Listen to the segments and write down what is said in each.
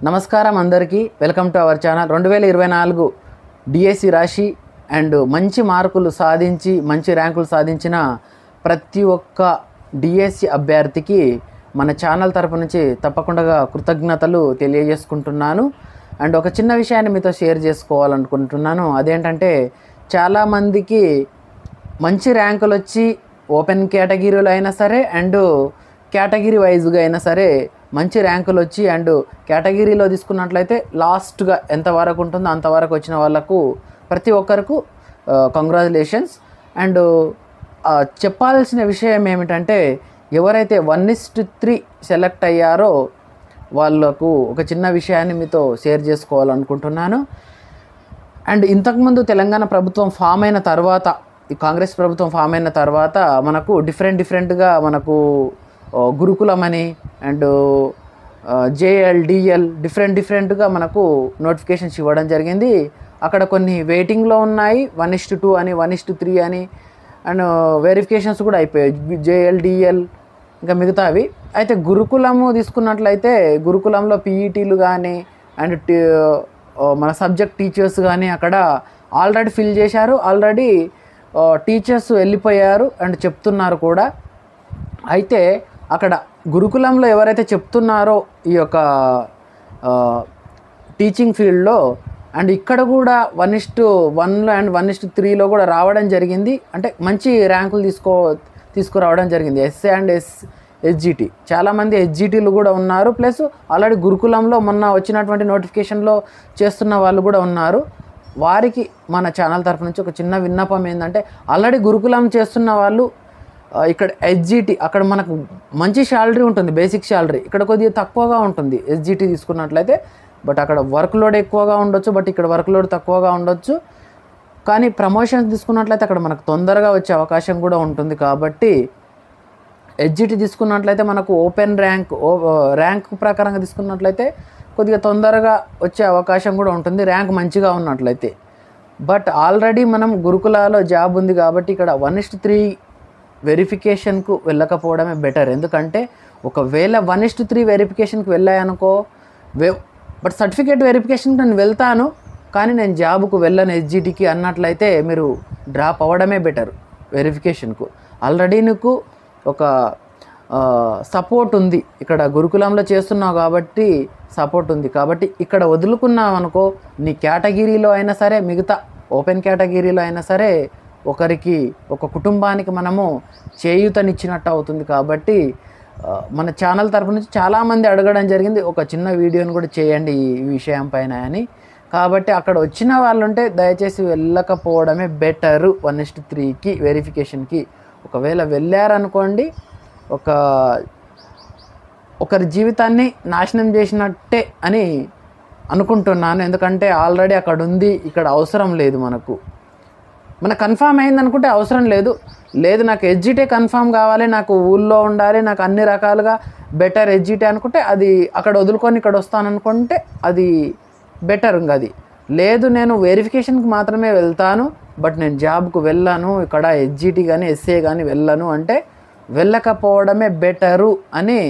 నమస్కారం అందరికీ, welcome to our channel. 2024 DSC రాశి అండ్ మంచి మార్కులు సాధించి మంచి ర్యాంకులు సాధించిన ప్రతి ఒక్క డిఎస్సి అభ్యర్థికి మన ఛానల్ తరపు నుంచి తప్పకుండా కృతజ్ఞతలు తెలియజేసుకుంటున్నాను. అండ్ ఒక చిన్న విషయాన్ని మీతో షేర్ చేసుకోవాలనుకుంటున్నాను. అదేంటంటే, చాలామందికి మంచి ర్యాంకులు వచ్చి ఓపెన్ కేటగిరీలో అయినా సరే అండ్ కేటగిరీ వైజ్గా అయినా సరే మంచి ర్యాంకులు వచ్చి అండ్ కేటగిరీలో తీసుకున్నట్లయితే లాస్ట్గా ఎంతవరకు ఉంటుందో అంతవరకు వచ్చిన వాళ్ళకు ప్రతి ఒక్కరికి కంగ్రాచులేషన్స్. అండ్ చెప్పాల్సిన విషయం ఏమిటంటే, ఎవరైతే 1:3 సెలెక్ట్ అయ్యారో వాళ్ళకు ఒక చిన్న విషయాన్ని మీతో షేర్ చేసుకోవాలనుకుంటున్నాను. అండ్ ఇంతకుముందు తెలంగాణ ప్రభుత్వం ఫామ్ అయిన తర్వాత, ఈ కాంగ్రెస్ ప్రభుత్వం ఫామ్ అయిన తర్వాత మనకు డిఫరెంట్గా మనకు గురుకులం అని అండ్ జేఎల్ డిఎల్ డిఫరెంట్గా మనకు నోటిఫికేషన్స్ ఇవ్వడం జరిగింది. అక్కడ కొన్ని వెయిటింగ్లో ఉన్నాయి, 1:2 అని 1:3 అని అండ్ వెరిఫికేషన్స్ కూడా అయిపోయాయి, జేఎల్ డిఎల్ ఇంకా మిగతావి. అయితే గురుకులము తీసుకున్నట్లయితే గురుకులంలో పీఈటీలు కానీ అండ్ మన సబ్జెక్ట్ టీచర్స్ కానీ అక్కడ ఆల్రెడీ ఫిల్ చేశారు. ఆల్రెడీ టీచర్స్ వెళ్ళిపోయారు అండ్ చెప్తున్నారు కూడా. అయితే అక్కడ గురుకులంలో ఎవరైతే చెప్తున్నారో ఈ యొక్క టీచింగ్ ఫీల్డ్లో అండ్ ఇక్కడ కూడా 1:1 అండ్ 1:3లో కూడా రావడం జరిగింది. అంటే మంచి ర్యాంకులు తీసుకురావడం జరిగింది. ఎస్ఏ అండ్ ఎస్జిటి చాలామంది ఎస్జిటీలు కూడా ఉన్నారు. ప్లస్ ఆల్రెడీ గురుకులంలో మొన్న వచ్చినటువంటి నోటిఫికేషన్లో చేస్తున్న వాళ్ళు కూడా ఉన్నారు. వారికి మన ఛానల్ తరఫు నుంచి ఒక చిన్న విన్నపం ఏంటంటే, ఆల్రెడీ గురుకులం చేస్తున్న వాళ్ళు ఇక్కడ ఎస్జిటి అక్కడ మనకు మంచి శాలరీ ఉంటుంది, బేసిక్ శాలరీ ఇక్కడ కొద్దిగా తక్కువగా ఉంటుంది ఎస్జిటి తీసుకున్నట్లయితే. బట్ అక్కడ వర్క్ లోడ్ ఎక్కువగా ఉండొచ్చు, బట్ ఇక్కడ వర్క్ లోడ్ తక్కువగా ఉండొచ్చు. కానీ ప్రమోషన్స్ తీసుకున్నట్లయితే అక్కడ మనకు తొందరగా వచ్చే అవకాశం కూడా ఉంటుంది. కాబట్టి ఎస్జిటి తీసుకున్నట్లయితే మనకు ఓపెన్ ర్యాంక్ ప్రకారంగా తీసుకున్నట్లయితే కొద్దిగా తొందరగా వచ్చే అవకాశం కూడా ఉంటుంది, ర్యాంక్ మంచిగా ఉన్నట్లయితే. బట్ ఆల్రెడీ మనం గురుకులాలో జాబ్ ఉంది కాబట్టి ఇక్కడ 1:3 వెరిఫికేషన్కు వెళ్ళకపోవడమే బెటర్. ఎందుకంటే ఒకవేళ 1:3 వెరిఫికేషన్కి వెళ్ళాయనుకో, బట్ సర్టిఫికేట్ వెరిఫికేషన్కి నేను వెళ్తాను కానీ నేను జాబ్కు వెళ్ళను ఎస్జిటికి అన్నట్లయితే మీరు డ్రాప్ అవ్వడమే బెటర్ వెరిఫికేషన్కు. ఆల్రెడీ నీకు ఒక సపోర్ట్ ఉంది, ఇక్కడ గురుకులంలో చేస్తున్నావు కాబట్టి సపోర్ట్ ఉంది. కాబట్టి ఇక్కడ వదులుకున్నావు అనుకో, నీ కేటగిరీలో అయినా సరే మిగతా ఓపెన్ కేటగిరీలో అయినా సరే ఒకరికి ఒక కుటుంబానికి మనము చేయూతనిచ్చినట్టు అవుతుంది. కాబట్టి మన ఛానల్ తరపు నుంచి చాలామంది అడగడం జరిగింది, ఒక చిన్న వీడియోని కూడా చేయండి ఈ విషయం పైన అని. కాబట్టి అక్కడ వచ్చిన వాళ్ళు ఉంటే దయచేసి వెళ్ళకపోవడమే బెటరు 1:3కి వెరిఫికేషన్కి. ఒకవేళ వెళ్ళారనుకోండి, ఒకరి జీవితాన్ని నాశనం చేసినట్టే అని అనుకుంటున్నాను. ఎందుకంటే ఆల్రెడీ అక్కడ ఉంది, ఇక్కడ అవసరం లేదు. మనకు కన్ఫామ్ అయిందనుకుంటే అవసరం లేదు. నాకు ఎస్జిటే కన్ఫామ్ కావాలి, నాకు ఊళ్ళో ఉండాలి, నాకు అన్ని రకాలుగా బెటర్ ఎస్జిటే అనుకుంటే అది అక్కడ వదులుకొని ఇక్కడ వస్తాననుకుంటే అది బెటర్. ఇంకా అది లేదు, నేను వెరిఫికేషన్కి మాత్రమే వెళ్తాను బట్ నేను జాబ్కు వెళ్ళను, ఇక్కడ ఎస్జిటి కానీ ఎస్ఏ కానీ వెళ్ళను అంటే వెళ్ళకపోవడమే బెటరు అని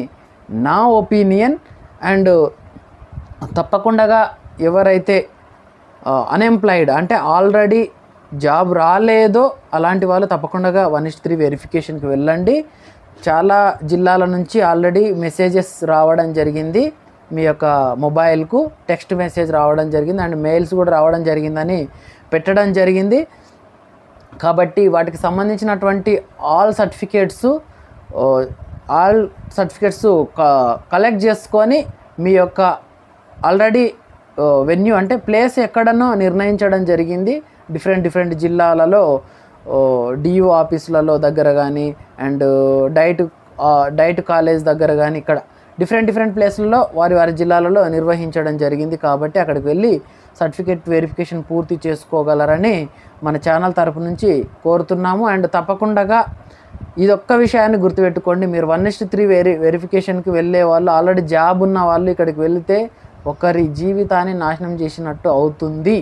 నా ఒపీనియన్. అండ్ తప్పకుండా ఎవరైతే అన్ఎంప్లాయిడ్ అంటే ఆల్రెడీ జాబ్ రాలేదో అలాంటి వాళ్ళు తప్పకుండా 1:3 వెరిఫికేషన్కి వెళ్ళండి. చాలా జిల్లాల నుంచి ఆల్రెడీ మెసేజెస్ రావడం జరిగింది, మీ యొక్క మొబైల్కు టెక్స్ట్ మెసేజ్ రావడం జరిగింది అండ్ మెయిల్స్ కూడా రావడం జరిగిందని పెట్టడం జరిగింది. కాబట్టి వాటికి సంబంధించినటువంటి ఆల్ సర్టిఫికేట్స్ కలెక్ట్ చేసుకొని మీ యొక్క ఆల్రెడీ వెన్యూ అంటే ప్లేస్ ఎక్కడనో నిర్ణయించడం జరిగింది. డిఫరెంట్ జిల్లాలలో డియూ ఆఫీసులలో దగ్గర కానీ అండ్ డైట్ కాలేజ్ దగ్గర కానీ ఇక్కడ డిఫరెంట్ ప్లేస్లలో వారి జిల్లాలలో నిర్వహించడం జరిగింది. కాబట్టి అక్కడికి వెళ్ళి సర్టిఫికేట్ వెరిఫికేషన్ పూర్తి చేసుకోగలరని మన ఛానల్ తరపు నుంచి కోరుతున్నాము. అండ్ తప్పకుండా ఇదొక్క విషయాన్ని గుర్తుపెట్టుకోండి, మీరు 1:3 వెరిఫికేషన్కి వెళ్ళే వాళ్ళు ఆల్రెడీ జాబ్ ఉన్న వాళ్ళు ఇక్కడికి వెళితే ఒకరి జీవితాన్ని నాశనం చేసినట్టు అవుతుంది.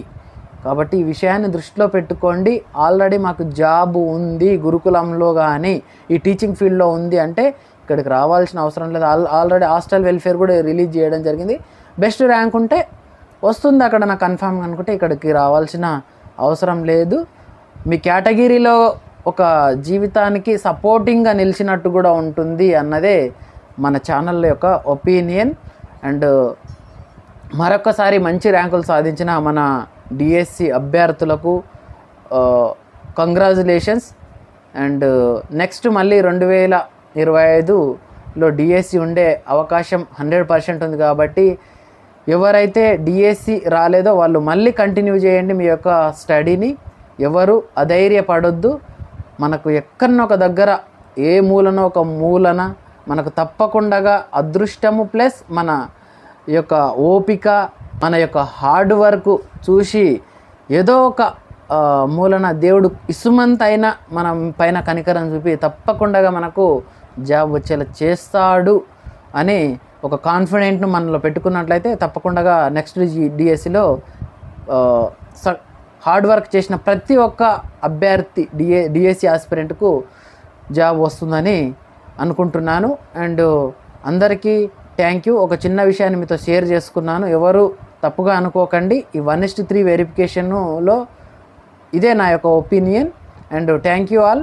కాబట్టి ఈ విషయాన్ని దృష్టిలో పెట్టుకోండి. ఆల్రెడీ మాకు జాబ్ ఉంది గురుకులంలో కానీ ఈ టీచింగ్ ఫీల్డ్లో ఉంది అంటే ఇక్కడికి రావాల్సిన అవసరం లేదు. ఆల్రెడీ హాస్టల్ వెల్ఫేర్ కూడా రిలీజ్ చేయడం జరిగింది. బెస్ట్ ర్యాంక్ ఉంటే వస్తుంది అక్కడ నాకు కన్ఫామ్ అనుకుంటే ఇక్కడికి రావాల్సిన అవసరం లేదు. మీ కేటగిరీలో ఒక జీవితానికి సపోర్టింగ్గా నిలిచినట్టు కూడా ఉంటుంది అన్నదే మన ఛానల్ యొక్క ఒపీనియన్. అండ్ మరొకసారి మంచి ర్యాంకులు సాధించిన మన డిఎస్సి అభ్యర్థులకు కంగ్రాచులేషన్స్. అండ్ నెక్స్ట్ మళ్ళీ 2025లో డిఎస్సి ఉండే అవకాశం 100% ఉంది కాబట్టి ఎవరైతే డిఎస్సి రాలేదో వాళ్ళు మళ్ళీ కంటిన్యూ చేయండి మీ యొక్క స్టడీని. ఎవరు అధైర్యపడొద్దు. మనకు ఎక్కడనో ఒక దగ్గర ఏ మూలనో ఒక మూలన మనకు తప్పకుండా అదృష్టము ప్లస్ మన యొక్క ఓపిక మన యొక్క హార్డ్ వర్క్ చూసి ఏదో ఒక మూలన దేవుడు ఇసుమంత అయినా మన పైన కనికరం చూపి తప్పకుండా మనకు జాబ్ వచ్చేలా చేస్తాడు అని ఒక కాన్ఫిడెంట్ను మనలో పెట్టుకున్నట్లయితే తప్పకుండా నెక్స్ట్ డిఎస్సిలో హార్డ్ వర్క్ చేసిన ప్రతి ఒక్క అభ్యర్థి డిఎస్సి ఆస్పిరెంట్కు జాబ్ వస్తుందని అనుకుంటున్నాను. అండ్ అందరికీ థ్యాంక్ యూ. ఒక చిన్న విషయాన్ని మీతో షేర్ చేసుకున్నాను, ఎవరు తప్పుగా అనుకోకండి. ఈ 1:3 వెరిఫికేషన్లో ఇదే నా యొక్క opinion. And thank you all.